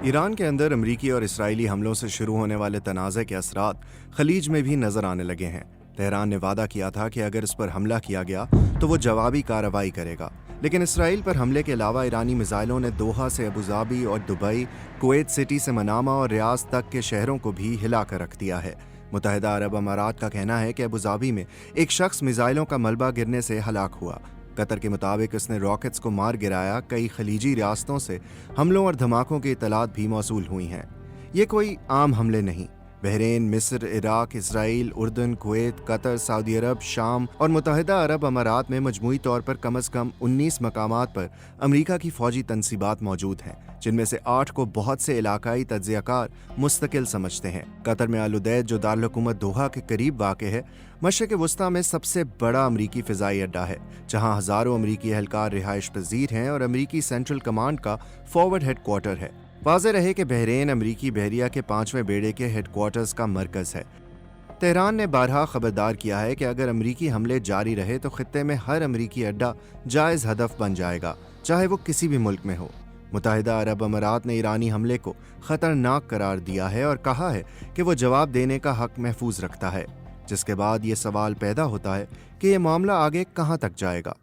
Iran के अंदर अमरीकी और इसराइली हमलों से शुरू होने वाले तनाज़े के असरात खलीज में भी नजर आने लगे हैं। तेहरान ने वादा किया था कि अगर इस पर हमला किया गया तो वो जवाबी कार्रवाई करेगा, लेकिन इसराइल पर हमले के अलावा ईरानी मिसाइलों ने दोहा से अबूधाबी और दुबई, कुवैत सिटी से मनामा और रियाज तक के शहरों को भी हिला कर रख दिया है। मुत्तहिदा अरब अमारात का कहना है कि अबूधाबी में एक शख्स मिसाइलों का मलबा गिरने से हलाक हुआ। कतर के मुताबिक इसने रॉकेट्स को मार गिराया। कई खलीजी रियासतों से हमलों और धमाकों की इतलात भी मौसूल हुई हैं। ये कोई आम हमले नहीं। बहरीन, मिस्र, इराक, इसराइल, उर्दन, कुवैत, कतर, सऊदी अरब, शाम और मुत्तहिदा अरब अमारात में मजमूई तौर पर कम अज़ कम 19 मकामात पर अमरीका की फ़ौजी तनसीबात मौजूद हैं, जिनमें से 8 को बहुत से इलाकाई तज्ज़ियाकार मुस्तकिल समझते हैं। कतर में आल उदैद, जो दारुल हुकूमत दोहा के करीब वाक़ है, मशरिक़ वस्ता में सबसे बड़ा अमरीकी फ़िज़ाई अड्डा है, जहाँ हज़ारों अमरीकी एहलकार रिहाइश पज़ीर हैं और अमरीकी सेंट्रल कमांड का फॉरवर्ड हेड क्वार्टर है। वाज़ेह रहे कि बहरीन अमरीकी बहरिया के 5वें बेड़े के हेडक्वार्टर्स का मरकज़ है। तेहरान ने बारहा खबरदार किया है कि अगर अमरीकी हमले जारी रहे तो खित्ते में हर अमरीकी अड्डा जायज़ हदफ बन जाएगा, चाहे वो किसी भी मुल्क में हो। मुत्तहिदा अरब अमारात ने ईरानी हमले को ख़तरनाक करार दिया है और कहा है कि वो जवाब देने का हक महफूज रखता है, जिसके बाद ये सवाल पैदा होता है कि ये मामला आगे कहाँ तक जाएगा।